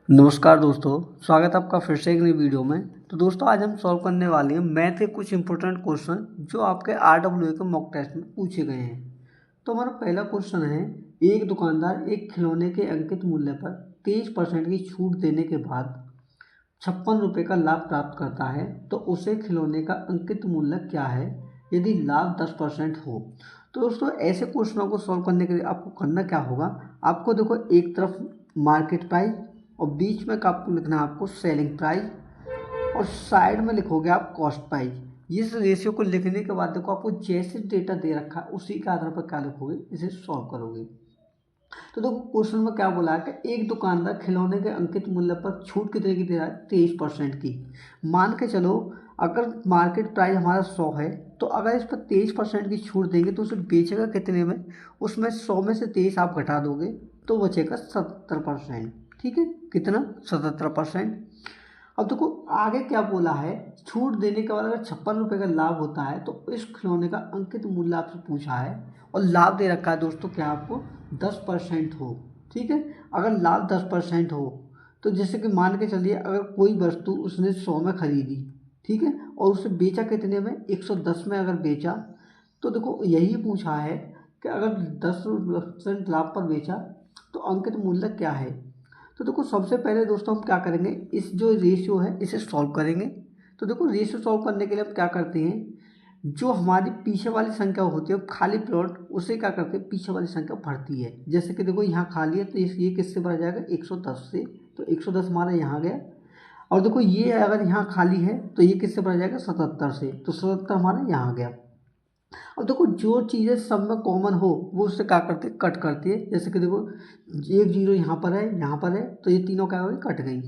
नमस्कार दोस्तों, स्वागत है आपका फिर से एक नई वीडियो में। तो दोस्तों आज हम सॉल्व करने वाले हैं मैथ के कुछ इंपॉर्टेंट क्वेश्चन जो आपके RWA के मॉक टेस्ट में पूछे गए हैं। तो हमारा पहला क्वेश्चन है, एक दुकानदार एक खिलौने के अंकित मूल्य पर 23% की छूट देने के बाद 56 रुपये का लाभ प्राप्त करता है, तो उसे खिलौने का अंकित मूल्य क्या है यदि लाभ 10% हो। तो दोस्तों ऐसे क्वेश्चनों को सॉल्व करने के लिए आपको करना क्या होगा, आपको देखो एक तरफ मार्केट प्राइस और बीच में आपको लिखना है आपको सेलिंग प्राइस और साइड में लिखोगे आप कॉस्ट प्राइस। इस रेशियो को लिखने के बाद देखो आपको जैसे डेटा दे रखा है उसी के आधार पर क्या लिखोगे, इसे सॉल्व करोगे। तो देखो क्वेश्चन में क्या बोला है कि एक दुकानदार खिलौने के अंकित मूल्य पर छूट कितने की दे रहा है, 23% की। मान के चलो अगर मार्केट प्राइस हमारा 100 है, तो अगर इस पर 23% की छूट देंगे तो उसे बेचेगा कितने में, उसमें 100 में से 23 आप घटा दोगे तो बचेगा 77%। ठीक है, कितना, 77%। अब देखो आगे क्या बोला है, छूट देने के बाद अगर 56 रुपये का लाभ होता है तो इस खिलौने का अंकित मूल्य आपसे पूछा है और लाभ दे रखा है दोस्तों क्या आपको, 10% हो। ठीक है, अगर लाभ 10% हो तो जैसे कि मान के चलिए अगर कोई वस्तु उसने 100 में खरीदी, ठीक है, और उसे बेचा कितने में, 110 में अगर बेचा, तो देखो यही पूछा है कि अगर 10% लाभ पर बेचा तो अंकित मूल्य क्या है। तो देखो सबसे पहले दोस्तों हम क्या करेंगे, इस जो रेशियो है इसे सॉल्व करेंगे। तो देखो रेशियो सॉल्व करने के लिए हम क्या करते हैं, जो हमारी पीछे वाली संख्या होती है खाली प्लॉट, उसे क्या करते हैं, पीछे वाली संख्या भरती है। जैसे कि देखो यहाँ खाली है तो ये किससे भरा जाएगा, 110 से, तो 110 हमारा यहाँ गया। और देखो ये अगर यहाँ खाली है तो ये किससे भरा जाएगा, 77 से, तो 77 हमारा यहाँ गया। अब देखो जो चीज़ें सब में कॉमन हो वो उससे क्या करते हैं, कट करती है। जैसे कि देखो एक जीरो यहाँ पर है, यहाँ पर है, तो ये तीनों क्या हो गई, कट गई।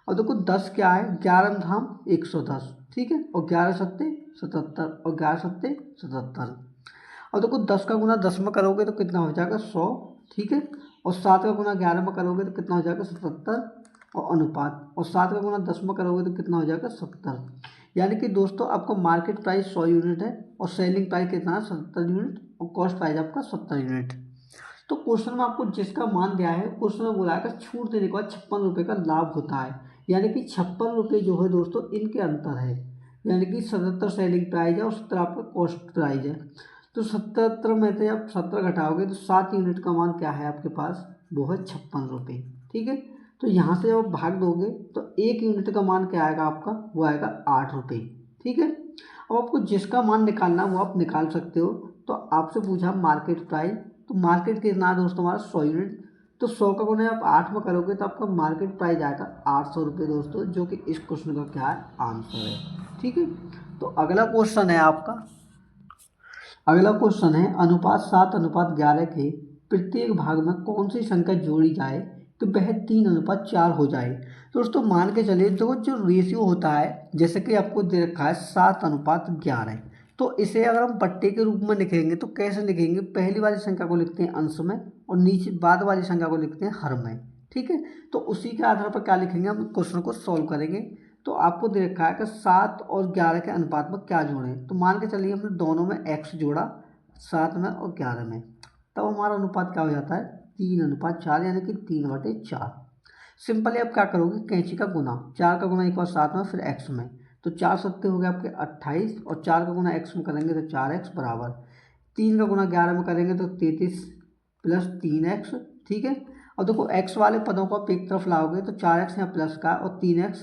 और देखो 10 क्या है, 11 धाम 110, ठीक है, और 11 सत्ते 77 और 11 सत्ते 77। और देखो 10 का गुना 10 में करोगे तो कितना हो जाएगा, 100। ठीक है, और 7 का गुना 11 में करोगे तो कितना हो जाएगा, 77। और अनुपात, और 7 का गुना 10 में करोगे तो कितना हो जाएगा, 70। यानी कि दोस्तों आपका मार्केट प्राइस 100 यूनिट है और सेलिंग प्राइस कितना है, 70 यूनिट, और कॉस्ट प्राइस आपका 70 यूनिट। तो क्वेश्चन में आपको जिसका मान दिया है, क्वेश्चन में बोला है कि छूट देने के बाद 56 रुपये का लाभ होता है। यानी कि 56 रुपये जो है दोस्तों इनके अंतर है, यानी कि 77 सेलिंग प्राइस है और 70 आपका कॉस्ट प्राइस है। तो 77 में से आप 70 घटाओगे तो 7 यूनिट का मान क्या है आपके पास, वो है 56 रुपये। ठीक है, तो यहाँ से जब आप भाग दोगे तो 1 यूनिट का मान क्या आएगा आपका, वो आएगा 8 रुपये। ठीक है, अब आपको जिसका मान निकालना वो आप निकाल सकते हो। तो आपसे पूछा मार्केट प्राइस, तो मार्केट कितना है दोस्तों हमारा, 100 यूनिट। तो 100 का गुना आप 8 में करोगे तो आपका मार्केट प्राइस आएगा 800 रुपये दोस्तों, जो कि इस क्वेश्चन का क्या है, आंसर है। ठीक है, तो अगला क्वेश्चन है आपका, अगला क्वेश्चन है, अनुपात 7:11 के प्रत्येक भाग में कौन सी संख्या जोड़ी जाए तो वह 3:4 हो जाए। तो दोस्तों मान के चलिए तो जो रेशियो होता है, जैसे कि आपको दे रखा है 7:11, तो इसे अगर हम बट्टे के रूप में लिखेंगे तो कैसे लिखेंगे, पहली वाली संख्या को लिखते हैं अंश में और नीचे बाद वाली संख्या को लिखते हैं हर में। ठीक है, तो उसी के आधार पर क्या लिखेंगे, हम क्वेश्चन को सॉल्व करेंगे। तो आपको दे रखा है कि 7 और 11 के अनुपात में क्या जोड़ें, तो मान के चलिए हमने दोनों में x जोड़ा, 7 में और 11 में, तब हमारा अनुपात क्या हो जाता है, 3:4, यानी कि 3/4। सिंपली आप क्या करोगे, कैंची का गुना, 4 का गुना एक बार 7 में फिर x में, तो 4 सत्ते हो गए आपके 28, और 4 का गुना x में करेंगे तो 4x बराबर, 3 का गुना 11 में करेंगे तो 33 प्लस 3x। ठीक है, और देखो x वाले पदों को आप एक तरफ लाओगे तो 4x यहाँ प्लस का और 3x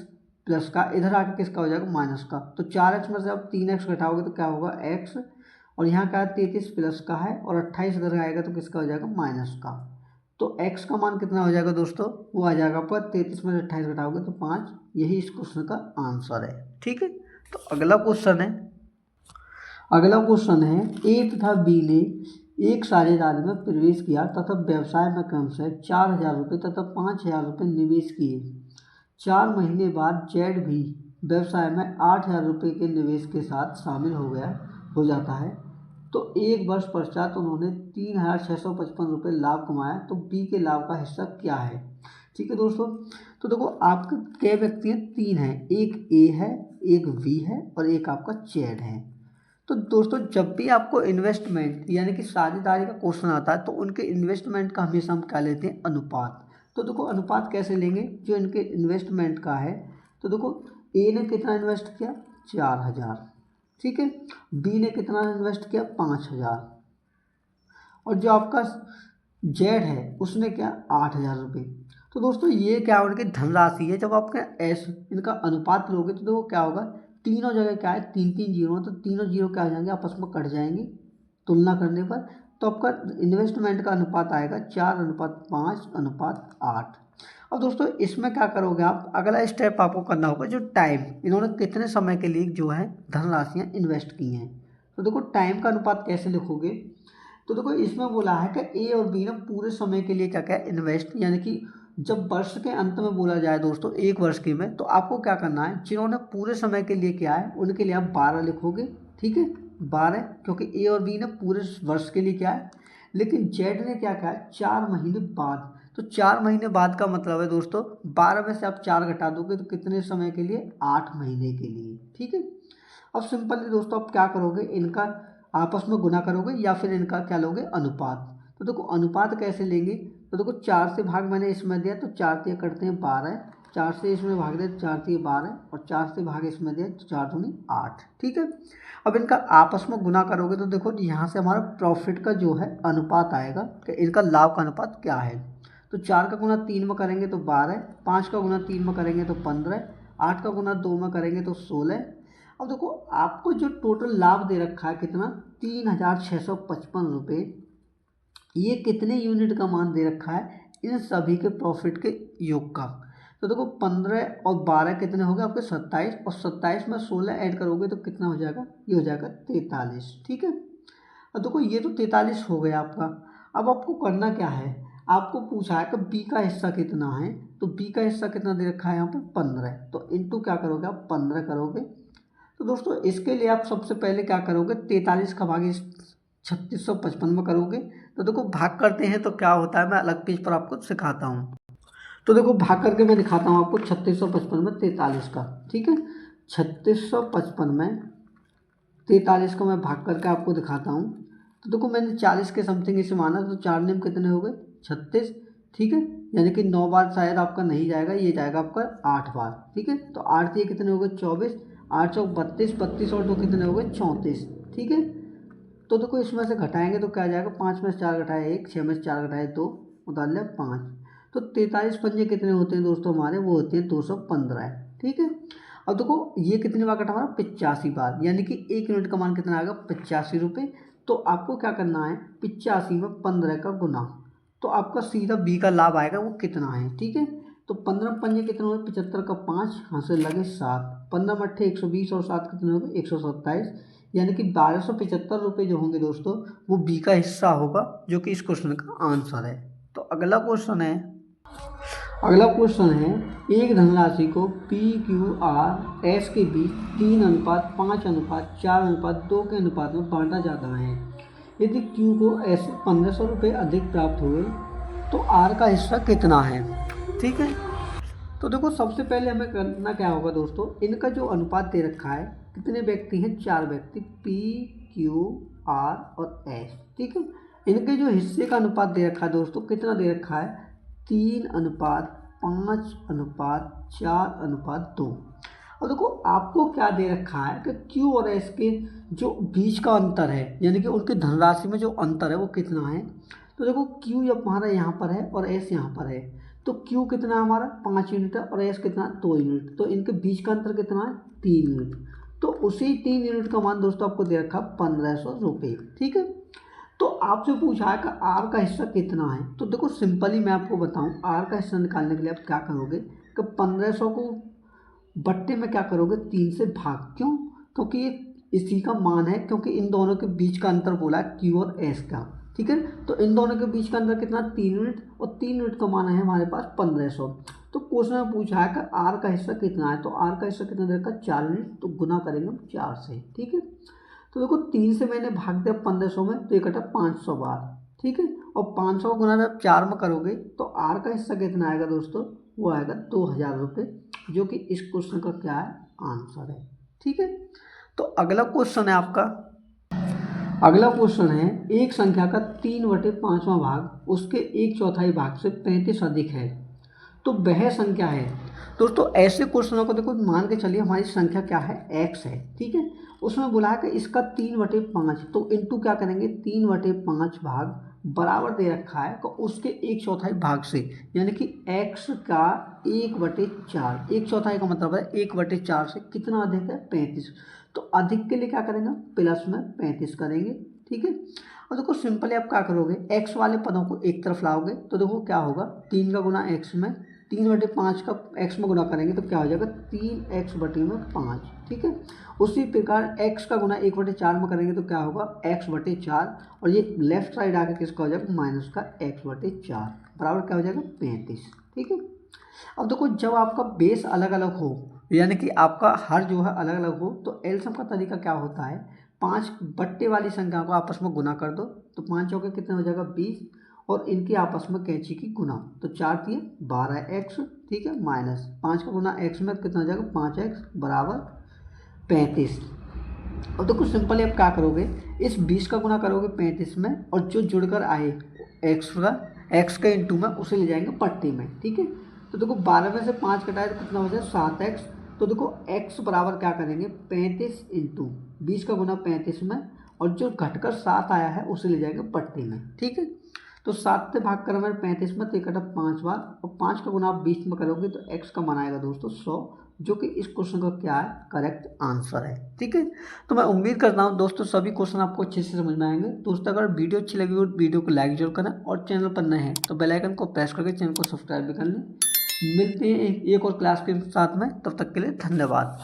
प्लस का, इधर आके किसका हो जाएगा, माइनस का। तो 4x में से आप 3x घटाओगे तो क्या होगा, x, और यहाँ का 33 प्लस का है और 28 इधर आएगा तो किसका हो जाएगा, माइनस का। तो x का मान कितना हो जाएगा दोस्तों, वो आ जाएगा आपका 33 में से 28 घटाओगे तो 5। यही इस क्वेश्चन का आंसर है। ठीक है, तो अगला क्वेश्चन है, अगला क्वेश्चन है, ए तथा बी ने एक साझेदारी में प्रवेश किया तथा व्यवसाय में क्रमशः 4,000 रुपये तथा 5,000 रुपये निवेश किए। 4 महीने बाद जेड भी व्यवसाय में 8,000 रुपये के निवेश के साथ शामिल हो जाता है। तो एक वर्ष पश्चात उन्होंने 3,655 रुपये लाभ कमाया, तो बी के लाभ का हिस्सा क्या है। ठीक है दोस्तों, तो देखो आपके क्या व्यक्ति हैं, 3 हैं, एक ए है, एक बी है और एक आपका जेड है। तो दोस्तों जब भी आपको इन्वेस्टमेंट यानी कि साझेदारी का क्वेश्चन आता है तो उनके इन्वेस्टमेंट का हमेशा हम क्या लेते हैं, अनुपात। तो देखो अनुपात कैसे लेंगे, जो इनके इन्वेस्टमेंट का है, तो देखो ए ने कितना इन्वेस्ट किया 4000, ठीक है, बी ने कितना इन्वेस्ट किया 5000, और जो आपका जेड है उसने क्या 8000 रुपये। तो दोस्तों ये क्या उनकी धनराशि है। जब आपका एस इनका अनुपात लोगे तो देखो क्या होगा, तीनों जगह क्या है 3 3 जीरो, तो तीनों जीरो क्या हो जाएंगे आपस में कट जाएंगे तुलना करने पर। तो आपका इन्वेस्टमेंट का अनुपात आएगा 4:5:8। अब दोस्तों इसमें क्या करोगे आप, अगला स्टेप आपको करना होगा जो टाइम, इन्होंने कितने समय के लिए जो है धनराशियाँ इन्वेस्ट की हैं। तो देखो टाइम का अनुपात कैसे लिखोगे, तो देखो इसमें बोला है कि ए और बी ने पूरे समय के लिए क्या क्या इन्वेस्ट, यानी कि जब वर्ष के अंत में बोला जाए दोस्तों एक वर्ष की में, तो आपको क्या करना है, जिन्होंने पूरे समय के लिए किया है उनके लिए आप 12 लिखोगे, ठीक है 12, क्योंकि ए और बी ने पूरे वर्ष के लिए किया है। लेकिन जेड ने क्या किया 4 महीने बाद, तो 4 महीने बाद का मतलब है दोस्तों 12 में से आप 4 घटा दोगे तो कितने समय के लिए 8 महीने के लिए, ठीक है। अब सिंपली दोस्तों आप क्या करोगे, इनका आपस में गुना करोगे या फिर इनका क्या लोगे अनुपात। तो देखो अनुपात कैसे लेंगे, तो देखो 4 से भाग मैंने इसमें दिया तो 4 से करते हैं 12, 4 से इसमें भाग दे 4 से 12, और 4 से भाग इसमें दिया तो 4 दूनी 8, ठीक है। अब इनका आपस में गुना करोगे तो देखो यहाँ से हमारा प्रॉफिट का जो है अनुपात आएगा कि इनका लाभ का अनुपात क्या है। तो 4 का गुना 3 में करेंगे तो 12, 5 का गुना 3 में करेंगे तो 15, 8 का गुना 2 में करेंगे तो 16। अब देखो आपको जो टोटल लाभ दे रखा है कितना 3655 रुपये, ये कितने यूनिट का मान दे रखा है इन सभी के प्रॉफिट के योग का। तो देखो 15 और 12 कितने हो गए आपके 27, और 27 में 16 ऐड करोगे तो कितना हो जाएगा, ये हो जाएगा 43, ठीक है। और देखो ये तो 43 हो गया आपका। अब आपको करना क्या है, आपको पूछा है कि बी का हिस्सा कितना है, तो बी का हिस्सा कितना दे रखा है यहाँ पर 15, तो इंटू क्या करोगे आप 15 करोगे। तो दोस्तों इसके लिए आप सबसे पहले क्या करोगे, 43 का भाग 3655 में करोगे। तो देखो भाग करते हैं तो क्या होता है, मैं अलग पेज पर आपको सिखाता हूँ। तो देखो भाग करके मैं दिखाता हूँ आपको 3655 में 43 का, ठीक है। 3655 में 43 को मैं भाग करके आपको दिखाता हूँ। तो देखो मैंने 40 के समथिंग इसे माना, तो 4 नियम कितने हो गए 36, ठीक है, यानी कि 9 बार शायद आपका नहीं जाएगा, ये जाएगा आपका 8 बार, ठीक है। तो 8 ये कितने हो गए 24, 8 चौक 32, 32 और 2 कितने हो गए 34, ठीक है। तो देखो इसमें से घटाएंगे तो क्या जाएगा, 5 में से 4 घटाए 1, 6 में से 4 घटाए 2, उतार लिया 5। तो 43 पंजे कितने होते हैं दोस्तों हमारे, वो होते हैं 215, ठीक है। अब देखो ये कितनी बार कटा हमारा 85 बार, यानी कि 1 यूनिट का मान कितना आएगा 85 रुपये। तो आपको क्या करना है 85 में 15 का गुना, तो आपका सीधा बी का लाभ आएगा वो कितना है, ठीक है। तो 15 पंजे कितने हो गए 75 का 5, यहाँ से लगे 7, 15 मट्ठे 120 और 7 कितने हो गए 127, यानी कि 1275 रुपये जो होंगे दोस्तों वो बी का हिस्सा होगा, जो कि इस क्वेश्चन का आंसर है। तो अगला क्वेश्चन है एक धनराशि को पी क्यू आर एस के बीच 3:5:4:2 के अनुपात में बांटा जाता है। यदि क्यू को एस 1500 रुपये अधिक प्राप्त हुए तो आर का हिस्सा कितना है, ठीक है। तो देखो सबसे पहले हमें करना क्या होगा दोस्तों, इनका जो अनुपात दे रखा है, कितने व्यक्ति हैं 4 व्यक्ति, पी क्यू आर और एस, ठीक है। इनके जो हिस्से का अनुपात दे रखा है दोस्तों, कितना दे रखा है 3:5:4:2। और देखो आपको क्या दे रखा है कि क्यू और एस के जो बीच का अंतर है, यानी कि उनकी धनराशि में जो अंतर है वो कितना है। तो देखो क्यू जब हमारा यहाँ पर है और एस यहाँ पर है, तो क्यू कितना है हमारा 5 यूनिट है और एस कितना 2 यूनिट, तो इनके बीच का अंतर कितना है 3 यूनिट। तो उसी 3 यूनिट का मान दोस्तों आपको दे रखा 1500 रुपये, ठीक है। तो आपसे पूछा है कि आर का हिस्सा कितना है। तो देखो सिंपली मैं आपको बताऊं, आर का हिस्सा निकालने के लिए आप क्या करोगे कि 1500 को बट्टे में क्या करोगे 3 से भाग, क्यों, क्योंकि ये इसी का मान है, क्योंकि इन दोनों के बीच का अंतर बोला है क्यू और एस का, ठीक है। तो इन दोनों के बीच का अंतर कितना 3 यूनिट, और 3 यूनिट का मान है हमारे पास 1500। तो क्वेश्चन में पूछा है कि आर का हिस्सा कितना है, तो आर का हिस्सा कितना दे रखा 4 यूनिट, तो गुना करेंगे हम 4 से, ठीक है। तो देखो 3 से मैंने भाग दिया 1500 में, तो ये कटा 500 बार, ठीक है। और 500 को गुना जब 4 में करोगे तो आर का हिस्सा कितना आएगा दोस्तों, वो आएगा 2000 रुपये, जो कि इस क्वेश्चन का क्या है आंसर है, ठीक है। तो अगला क्वेश्चन है एक संख्या का 3/5वां भाग उसके 1/4 भाग से 35 अधिक है, तो वह संख्या है। दोस्तों ऐसे क्वेश्चनों को देखो मान के चलिए हमारी संख्या क्या है, x है, ठीक है। उसमें बोला है कि इसका 3/5, तो इंटू क्या करेंगे 3/5 भाग बराबर दे रखा है तो उसके 1/4 भाग से, यानी कि x का 1/4, 1/4 का मतलब है 1/4 से कितना अधिक है 35। तो अधिक के लिए क्या करेंगे प्लस में 35 करेंगे, ठीक है। और देखो सिंपली आप क्या करोगे, x वाले पदों को एक तरफ लाओगे तो देखो क्या होगा 3 का गुना x में 3/5 का x में गुना करेंगे तो क्या हो जाएगा 3x/5, ठीक है। उसी प्रकार x का गुना 1/4 में करेंगे तो क्या होगा x/4, और ये लेफ्ट साइड आके किसका हो जाएगा माइनस का x/4 बराबर क्या हो जाएगा 35, ठीक है। अब देखो जब आपका बेस अलग अलग हो, यानी कि आपका हर जो है अलग अलग हो, तो एलसीएम का तरीका क्या होता है, 5 बट्टे वाली संख्या को आपस में गुना कर दो, तो 5 चौके कितना हो जाएगा 20, और इनकी आपस में कैंची की गुना, तो 4 3 12x, ठीक है, माइनस 5 का गुना x में कितना हो जाएगा 5x बराबर 35। अब देखो सिंपली आप क्या करोगे, इस 20 का गुना करोगे 35 में, और जो जुड़कर आए x के इंटू में उसे ले जाएंगे पट्टी में, ठीक है। तो देखो 12 में से 5 कटाए तो कितना हो जाए 7x, तो देखो x बराबर क्या करेंगे 35 इंटू 20 का गुना 35 में, और जो घटकर 7 आया है उसे ले जाएंगे पट्टी में, ठीक है। तो 7 से भाग कर हमारे 35 में, तो इकट्ठा 5 बार, और 5 का गुना आप 20 में करोगे तो x का मान आएगा दोस्तों 100, जो कि इस क्वेश्चन का क्या है करेक्ट आंसर है, ठीक है। तो मैं उम्मीद करता हूँ दोस्तों सभी क्वेश्चन आपको अच्छे से समझ में आएंगे। दोस्तों अगर वीडियो अच्छी लगी हो तो वीडियो को लाइक जरूर करें, और चैनल पर नए हैं तो बेल आइकन को प्रेस करके चैनल को सब्सक्राइब भी कर लें। मिलते हैं एक और क्लास के साथ में, तब तक के लिए धन्यवाद।